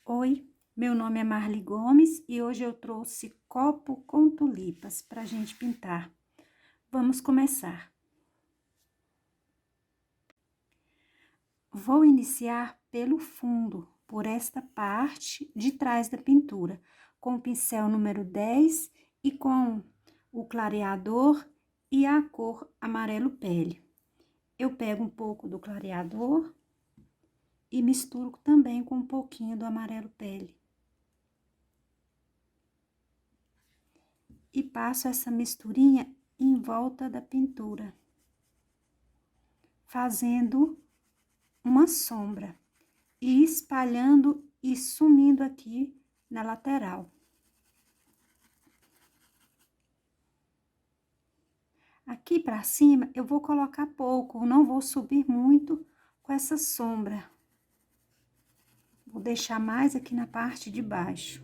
Oi, meu nome é Marli Gomes e hoje eu trouxe copo com tulipas para a gente pintar. Vamos começar. Vou iniciar pelo fundo, por esta parte de trás da pintura, com o pincel número 10 e com o clareador e a cor amarelo pele. Eu pego um pouco do clareador e misturo também com um pouquinho do amarelo pele. E passo essa misturinha em volta da pintura, fazendo uma sombra e espalhando e sumindo aqui na lateral. Aqui pra cima eu vou colocar pouco, não vou subir muito com essa sombra. Vou deixar mais aqui na parte de baixo.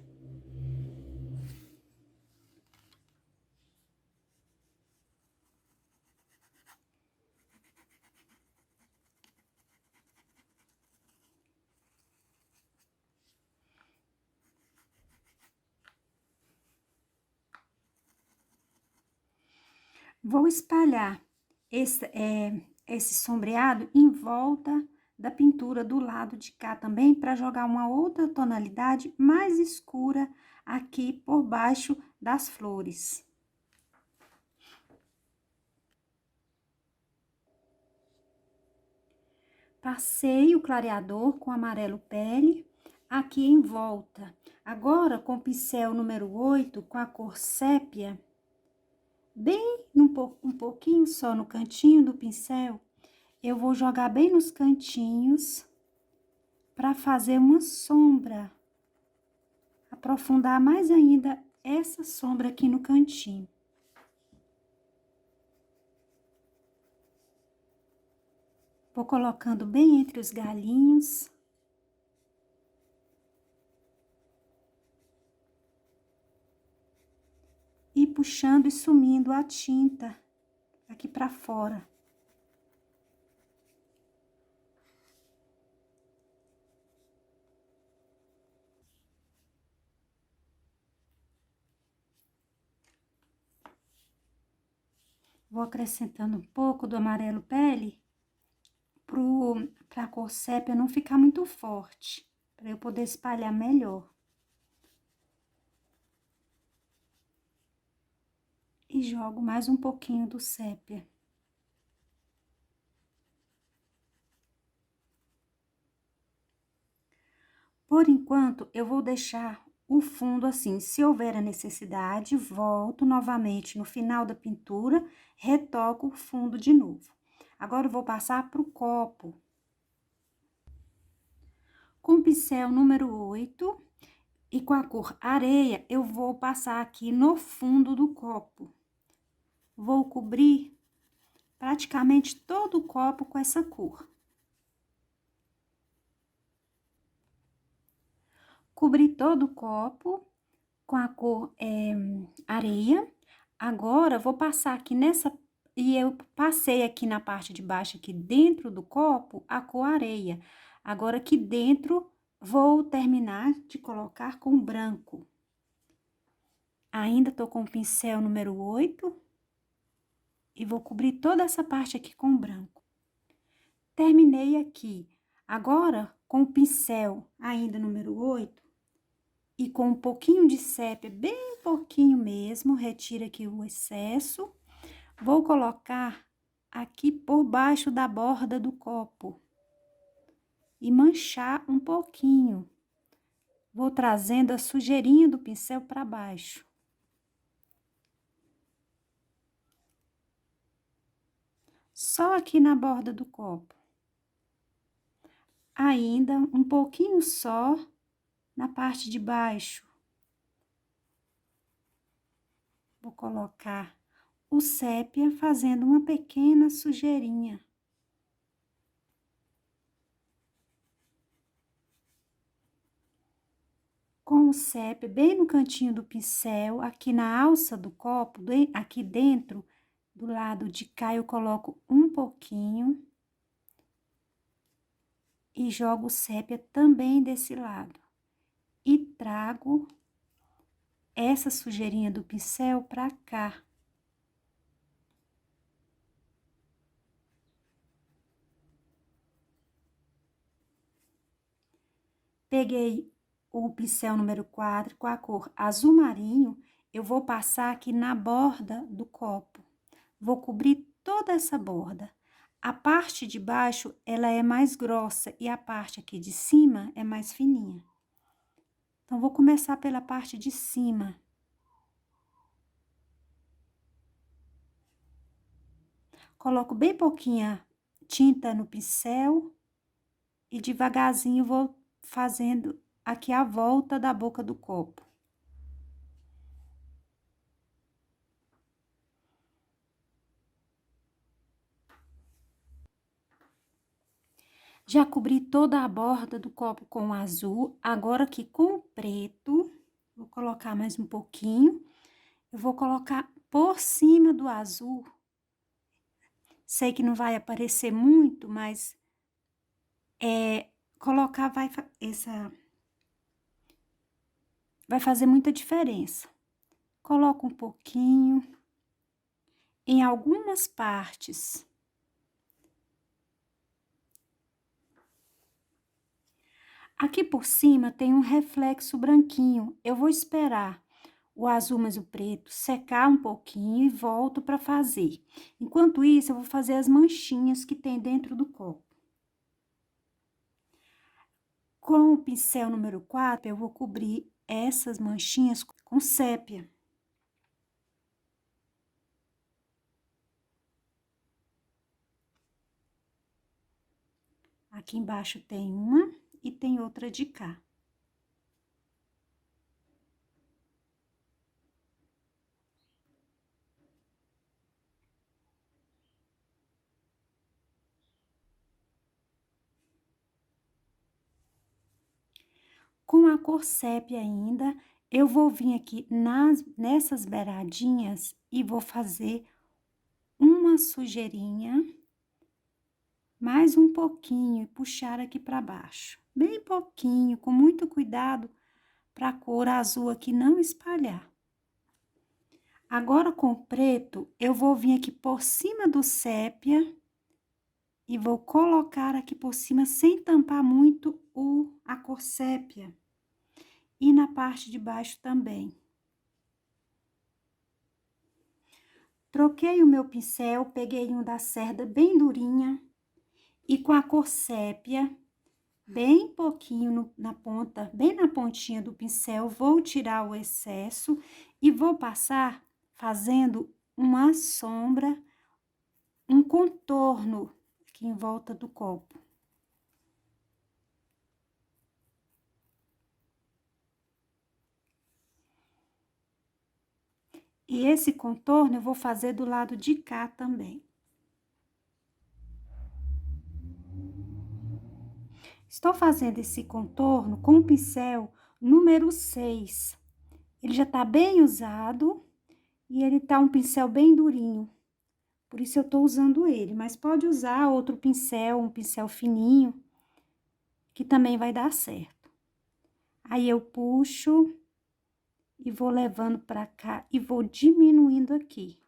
Vou espalhar esse sombreado em volta da pintura do lado de cá também, para jogar uma outra tonalidade mais escura aqui por baixo das flores. Passei o clareador com amarelo pele aqui em volta. Agora, com o pincel número 8, com a cor sépia, bem um pouquinho só no cantinho do pincel, eu vou jogar bem nos cantinhos para fazer uma sombra. Aprofundar mais ainda essa sombra aqui no cantinho. Vou colocando bem entre os galinhos. E puxando e sumindo a tinta aqui pra fora. Vou acrescentando um pouco do amarelo pele pra cor sépia não ficar muito forte, para eu poder espalhar melhor. E jogo mais um pouquinho do sépia. Por enquanto, eu vou deixar o fundo assim. Se houver a necessidade, volto novamente no final da pintura, retoco o fundo de novo. Agora, eu vou passar pro copo. Com o pincel número 8 e com a cor areia, eu vou passar aqui no fundo do copo. Vou cobrir praticamente todo o copo com essa cor. Cobri todo o copo com a cor areia. Agora, vou passar aqui nessa... E eu passei aqui na parte de baixo, aqui dentro do copo, a cor areia. Agora, aqui dentro, vou terminar de colocar com branco. Ainda tô com o pincel número 8. E vou cobrir toda essa parte aqui com branco. Terminei aqui. Agora, com o pincel ainda número 8, e com um pouquinho de sépia, bem pouquinho mesmo, retira aqui o excesso. Vou colocar aqui por baixo da borda do copo. E manchar um pouquinho. Vou trazendo a sujeirinha do pincel para baixo. Só aqui na borda do copo. Ainda um pouquinho só na parte de baixo. Vou colocar o sépia fazendo uma pequena sujeirinha. Com o sépia bem no cantinho do pincel, aqui na alça do copo, aqui dentro, do lado de cá, eu coloco um pouquinho. E jogo o sépia também desse lado. trago essa sujeirinha do pincel pra cá. Peguei o pincel número 4 com a cor azul marinho, eu vou passar aqui na borda do copo. Vou cobrir toda essa borda. A parte de baixo, ela é mais grossa e a parte aqui de cima é mais fininha. Então, vou começar pela parte de cima. Coloco bem pouquinha tinta no pincel e devagarzinho vou fazendo aqui a volta da boca do copo. Já cobri toda a borda do copo com azul, agora aqui com o preto, vou colocar mais um pouquinho. Eu vou colocar por cima do azul. Sei que não vai aparecer muito, mas colocar vai fazer muita diferença. Coloco um pouquinho em algumas partes. Aqui por cima tem um reflexo branquinho. Eu vou esperar o azul mais o preto secar um pouquinho e volto para fazer. Enquanto isso, eu vou fazer as manchinhas que tem dentro do copo. Com o pincel número 4, eu vou cobrir essas manchinhas com sépia. Aqui embaixo tem uma e tem outra de cá. Com a cor sépia ainda, eu vou vir aqui nessas beiradinhas e vou fazer uma sujeirinha, mais um pouquinho, e puxar aqui para baixo. Bem pouquinho, com muito cuidado, para a cor azul aqui não espalhar. Agora, com o preto, eu vou vir aqui por cima do sépia e vou colocar aqui por cima, sem tampar muito a cor sépia. E na parte de baixo também. Troquei o meu pincel, peguei um da cerda bem durinha e com a cor sépia, bem pouquinho na ponta, bem na pontinha do pincel, vou tirar o excesso e vou passar fazendo uma sombra, um contorno aqui em volta do copo. E esse contorno eu vou fazer do lado de cá também. Estou fazendo esse contorno com o pincel número 6. Ele já tá bem usado e ele tá um pincel bem durinho. Por isso eu tô usando ele, mas pode usar outro pincel, um pincel fininho, que também vai dar certo. Aí eu puxo e vou levando pra cá e vou diminuindo aqui.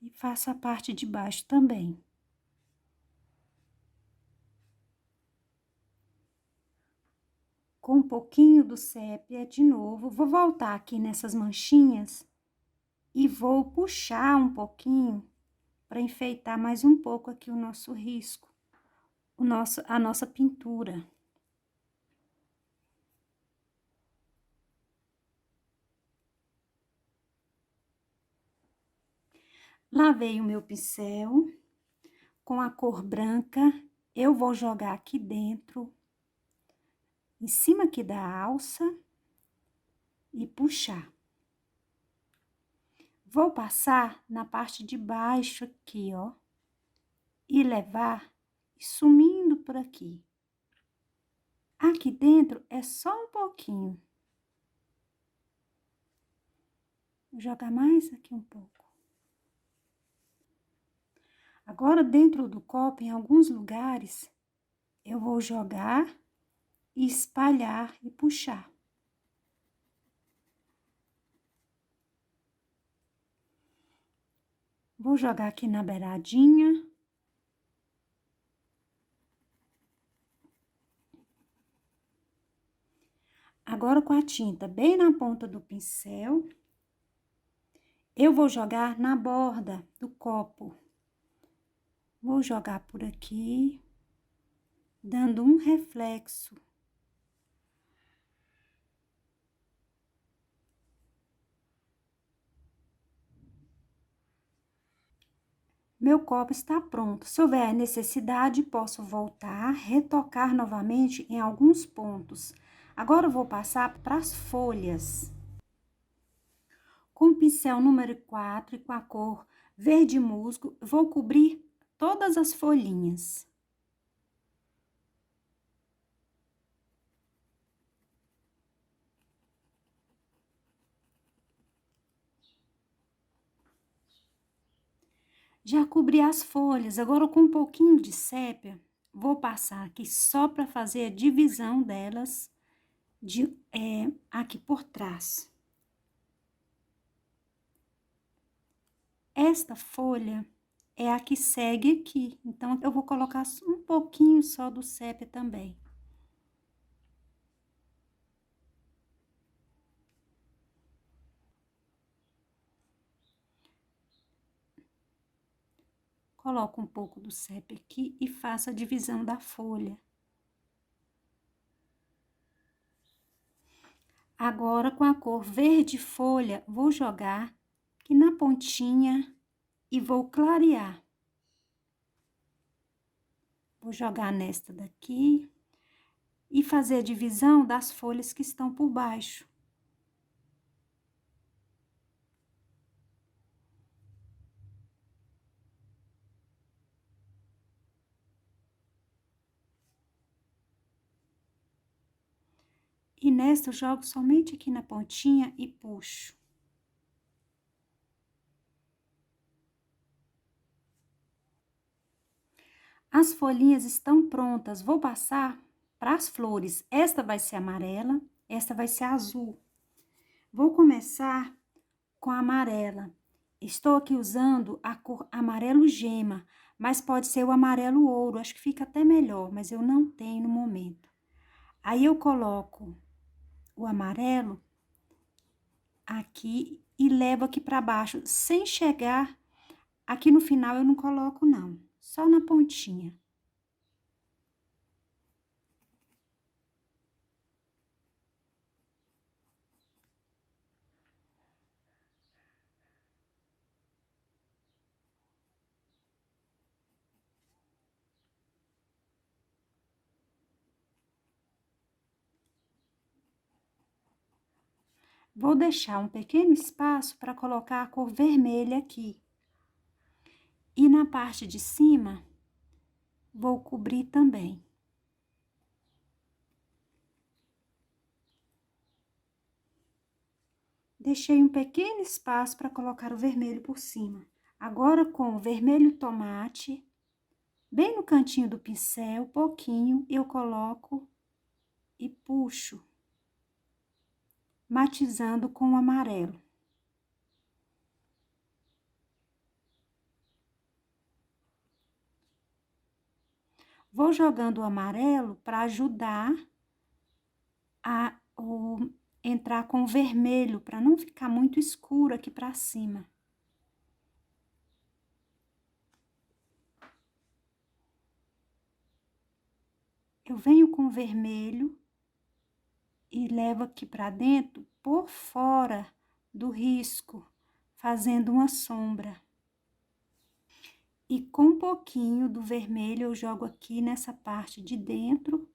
E faço a parte de baixo também. Com um pouquinho do sépia de novo, vou voltar aqui nessas manchinhas e vou puxar um pouquinho para enfeitar mais um pouco aqui o nosso risco, a nossa pintura. Lavei o meu pincel com a cor branca, eu vou jogar aqui dentro, em cima aqui da alça e puxar. Vou passar na parte de baixo aqui, ó, e levar sumindo por aqui. Aqui dentro é só um pouquinho. Vou jogar mais aqui um pouco. Agora, dentro do copo, em alguns lugares, eu vou jogar espalhar e puxar. Vou jogar aqui na beiradinha. Agora, com a tinta bem na ponta do pincel, eu vou jogar na borda do copo. Vou jogar por aqui, dando um reflexo. Meu copo está pronto. Se houver necessidade, posso voltar, retocar novamente em alguns pontos. Agora, eu vou passar para as folhas. Com o pincel número 4 e com a cor verde musgo, vou cobrir todas as folhinhas. Já cobri as folhas, agora com um pouquinho de sépia, vou passar aqui só para fazer a divisão delas aqui por trás. Esta folha é a que segue aqui, então eu vou colocar um pouquinho só do sépia também. Coloco um pouco do sépia aqui e faço a divisão da folha. Agora, com a cor verde folha, vou jogar aqui na pontinha e vou clarear. Vou jogar nesta daqui e fazer a divisão das folhas que estão por baixo. E nesta eu jogo somente aqui na pontinha e puxo. As folhinhas estão prontas, vou passar para as flores. Esta vai ser amarela, esta vai ser azul. Vou começar com a amarela. Estou aqui usando a cor amarelo gema, mas pode ser o amarelo ouro, acho que fica até melhor, mas eu não tenho no momento. Aí eu coloco o amarelo aqui e levo aqui para baixo, sem chegar aqui no final eu não coloco não, só na pontinha. Vou deixar um pequeno espaço para colocar a cor vermelha aqui. E na parte de cima, vou cobrir também. Deixei um pequeno espaço para colocar o vermelho por cima. Agora, com o vermelho tomate, bem no cantinho do pincel, pouquinho, eu coloco e puxo, matizando com o amarelo. Vou jogando o amarelo para ajudar a entrar com o vermelho, para não ficar muito escuro aqui para cima. Eu venho com o vermelho e levo aqui para dentro, por fora do risco, fazendo uma sombra. E com um pouquinho do vermelho eu jogo aqui nessa parte de dentro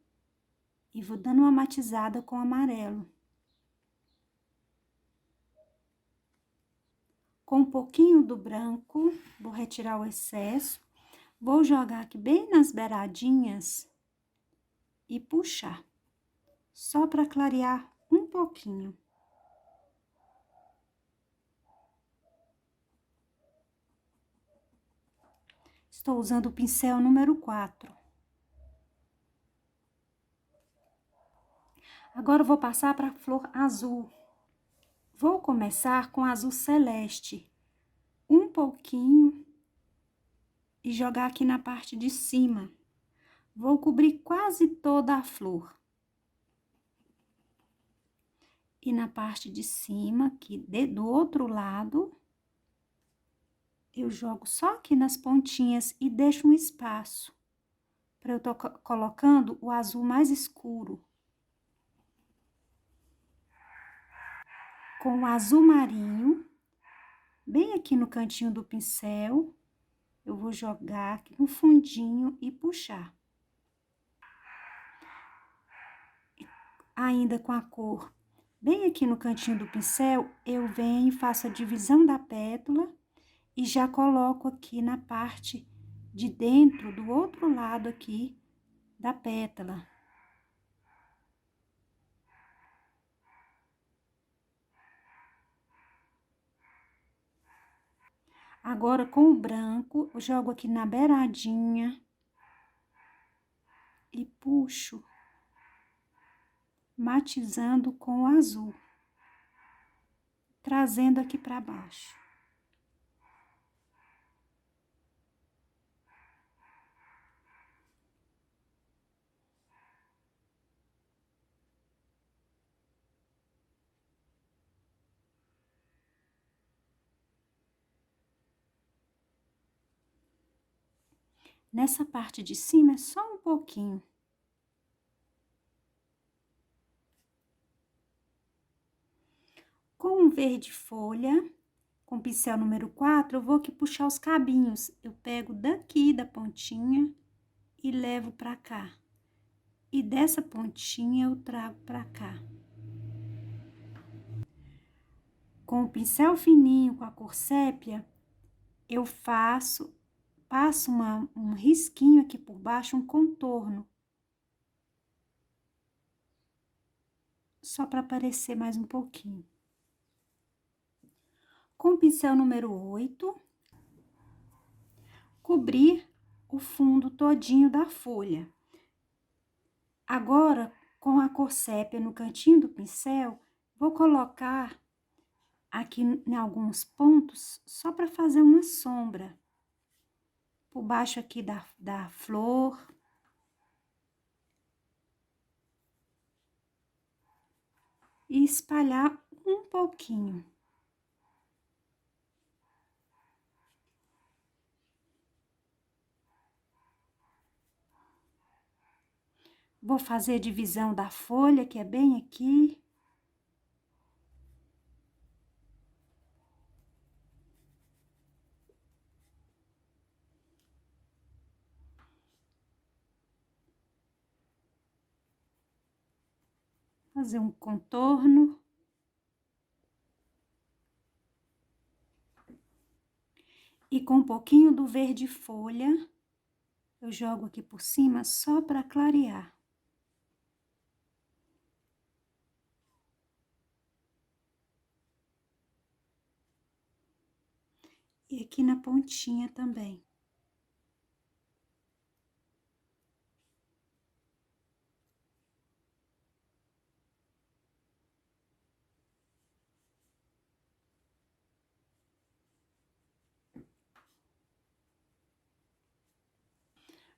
e vou dando uma matizada com amarelo. Com um pouquinho do branco, vou retirar o excesso, vou jogar aqui bem nas beiradinhas e puxar, só para clarear um pouquinho. Estou usando o pincel número 4. Agora eu vou passar para a flor azul. Vou começar com azul celeste. Um pouquinho e jogar aqui na parte de cima. Vou cobrir quase toda a flor. E na parte de cima, aqui do outro lado, eu jogo só aqui nas pontinhas e deixo um espaço para eu tô colocando o azul mais escuro. Com o azul marinho, bem aqui no cantinho do pincel, eu vou jogar aqui no fundinho e puxar. Ainda com a cor bem aqui no cantinho do pincel, eu venho e faço a divisão da pétala e já coloco aqui na parte de dentro, do outro lado aqui da pétala. Agora, com o branco, eu jogo aqui na beiradinha e puxo, matizando com o azul, trazendo aqui para baixo. Nessa parte de cima é só um pouquinho. Com o verde folha, com o pincel número 4, eu vou aqui puxar os cabinhos. Eu pego daqui da pontinha e levo pra cá. E dessa pontinha eu trago pra cá. Com o pincel fininho, com a cor sépia, eu passo um risquinho aqui por baixo, um contorno. Só para aparecer mais um pouquinho. Com o pincel número 8, cobrir o fundo todinho da folha. Agora, com a cor sépia no cantinho do pincel, vou colocar aqui em alguns pontos, só para fazer uma sombra. Por baixo aqui da flor. E espalhar um pouquinho. Vou fazer a divisão da folha, que é bem aqui. Fazer um contorno. E com um pouquinho do verde folha, eu jogo aqui por cima só para clarear. E aqui na pontinha também.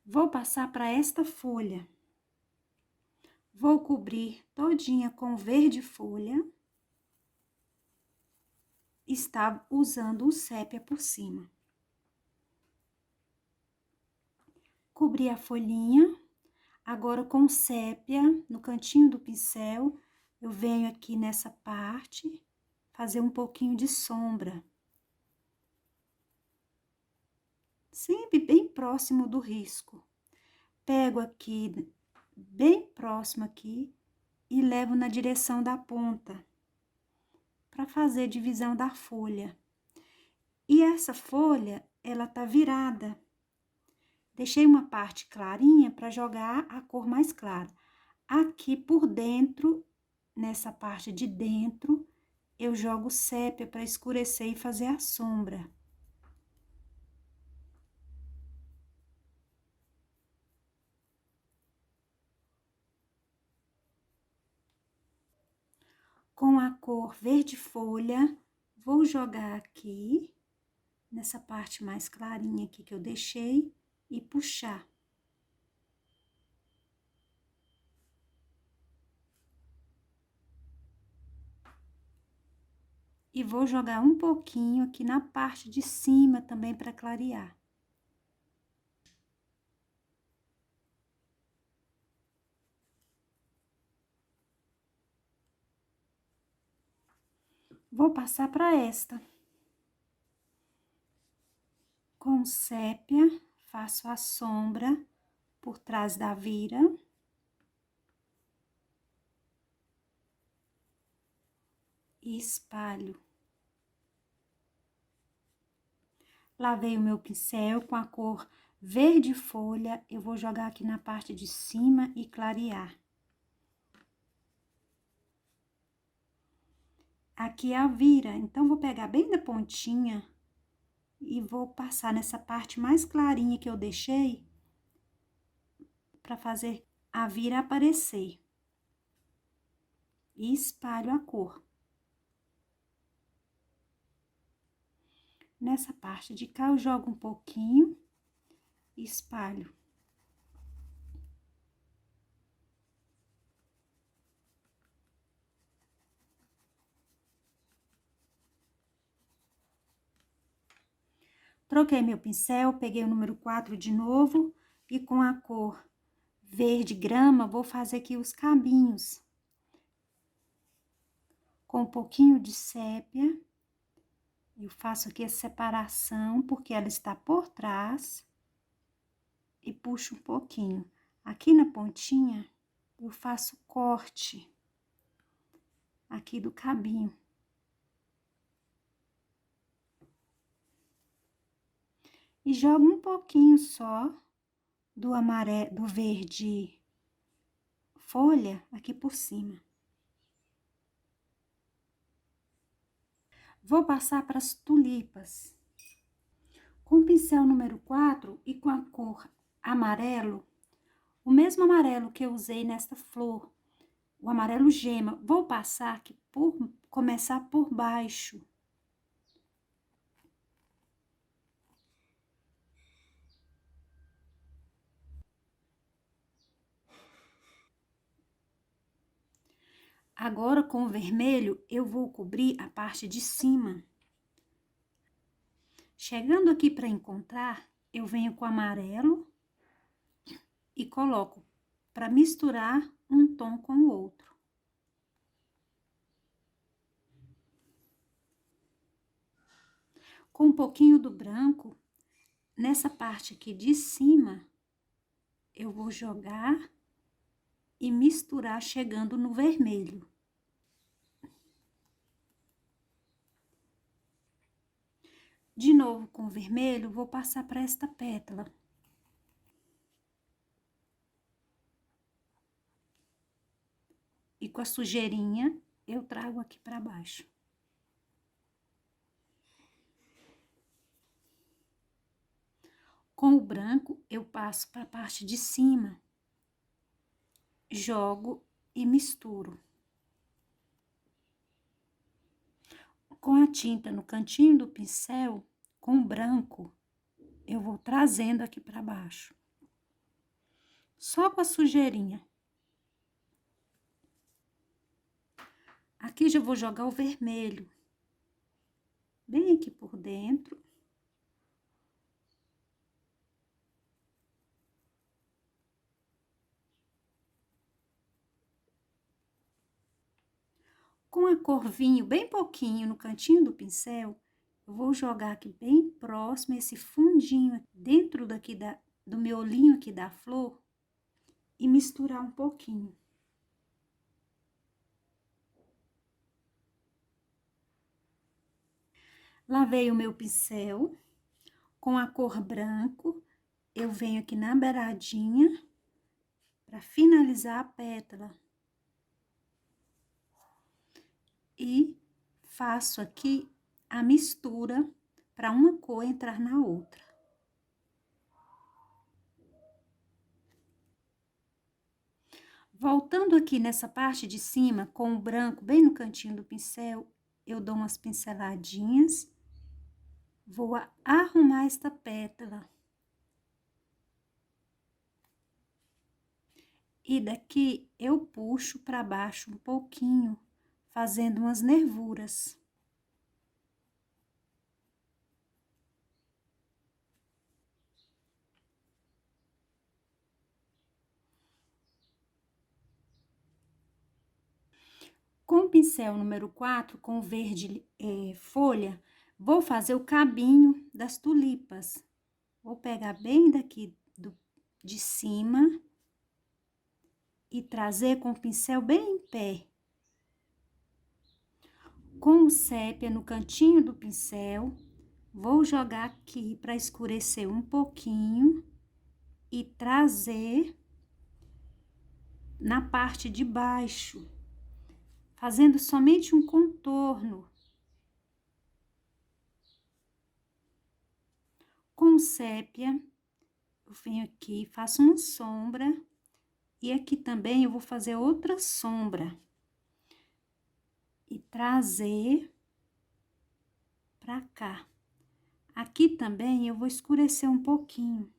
Vou passar para esta folha. Vou cobrir todinha com verde folha. Está usando o sépia por cima. Cobri a folhinha. Agora, com sépia, no cantinho do pincel, eu venho aqui nessa parte, fazer um pouquinho de sombra. Sempre bem próximo do risco. Pego aqui, bem próximo aqui, e levo na direção da ponta, para fazer divisão da folha. E essa folha, ela tá virada. Deixei uma parte clarinha para jogar a cor mais clara. Aqui por dentro, nessa parte de dentro, eu jogo sépia para escurecer e fazer a sombra. Com a cor verde folha, vou jogar aqui, nessa parte mais clarinha aqui que eu deixei, e puxar. E vou jogar um pouquinho aqui na parte de cima também para clarear. Vou passar para esta. Com sépia, faço a sombra por trás da vira. E espalho. Lavei o meu pincel com a cor verde folha, eu vou jogar aqui na parte de cima e clarear. Aqui é a vira, então vou pegar bem da pontinha e vou passar nessa parte mais clarinha que eu deixei para fazer a vira aparecer. E espalho a cor. Nessa parte de cá eu jogo um pouquinho e espalho. Troquei meu pincel, peguei o número 4 de novo e com a cor verde grama, vou fazer aqui os cabinhos. Com um pouquinho de sépia, eu faço aqui a separação, porque ela está por trás, e puxo um pouquinho. Aqui na pontinha, eu faço corte aqui do cabinho. E jogo um pouquinho só do amarelo, do verde folha aqui por cima. Vou passar para as tulipas. Com o pincel número 4 e com a cor amarelo, o mesmo amarelo que eu usei nesta flor, o amarelo gema, vou passar aqui começar por baixo. Agora, com o vermelho, eu vou cobrir a parte de cima. Chegando aqui para encontrar, eu venho com o amarelo e coloco para misturar um tom com o outro. Com um pouquinho do branco, nessa parte aqui de cima, eu vou jogar e misturar chegando no vermelho. De novo, com o vermelho, vou passar para esta pétala. E com a sujeirinha, eu trago aqui para baixo. Com o branco, eu passo para a parte de cima, jogo e misturo. Com a tinta no cantinho do pincel, com o branco, eu vou trazendo aqui para baixo. Só com a sujeirinha. Aqui já vou jogar o vermelho. Bem aqui por dentro. Com a cor vinho bem pouquinho no cantinho do pincel, eu vou jogar aqui bem próximo esse fundinho dentro daqui do miolinho aqui da flor e misturar um pouquinho. Lavei o meu pincel com a cor branco, eu venho aqui na beiradinha para finalizar a pétala. E faço aqui a mistura para uma cor entrar na outra. Voltando aqui nessa parte de cima, com o branco bem no cantinho do pincel, eu dou umas pinceladinhas. Vou arrumar esta pétala. E daqui eu puxo para baixo um pouquinho, fazendo umas nervuras. Com o pincel número 4, com verde folha, vou fazer o cabinho das tulipas. Vou pegar bem daqui de cima e trazer com o pincel bem em pé. Com o sépia no cantinho do pincel, vou jogar aqui para escurecer um pouquinho e trazer na parte de baixo, fazendo somente um contorno. Com o sépia, eu venho aqui, faço uma sombra, e aqui também eu vou fazer outra sombra. E trazer pra cá. Aqui também eu vou escurecer um pouquinho.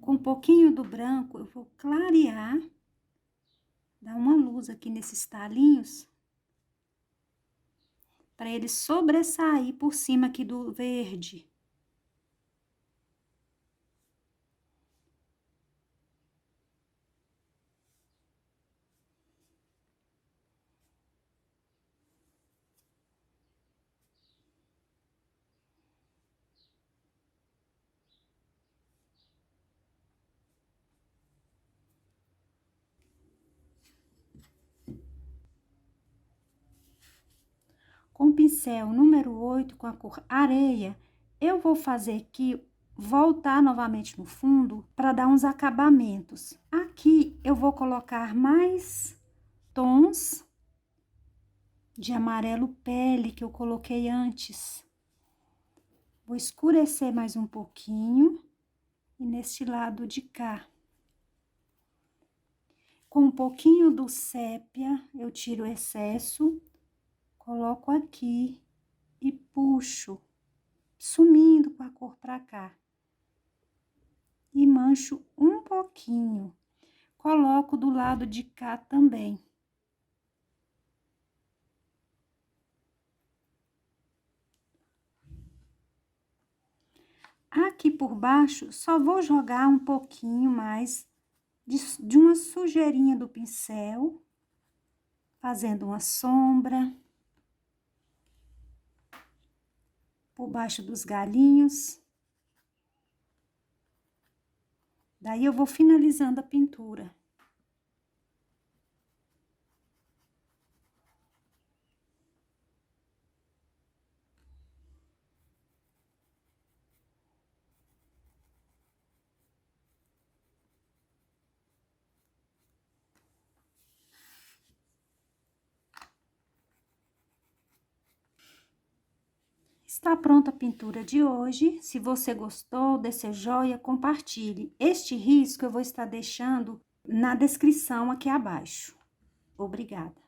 Com um pouquinho do branco, eu vou clarear, dar uma luz aqui nesses talinhos, para ele sobressair por cima aqui do verde. Com o pincel número 8, com a cor areia, eu vou fazer aqui, voltar novamente no fundo, para dar uns acabamentos. Aqui, eu vou colocar mais tons de amarelo pele que eu coloquei antes. Vou escurecer mais um pouquinho, e neste lado de cá. Com um pouquinho do sépia, eu tiro o excesso, coloco aqui e puxo, sumindo com a cor pra cá. E mancho um pouquinho. Coloco do lado de cá também. Aqui por baixo, só vou jogar um pouquinho mais de uma sujeirinha do pincel, fazendo uma sombra por baixo dos galinhos. Daí, eu vou finalizando a pintura. Está pronta a pintura de hoje. Se você gostou, dê seu joinha, compartilhe. Este risco eu vou estar deixando na descrição aqui abaixo. Obrigada.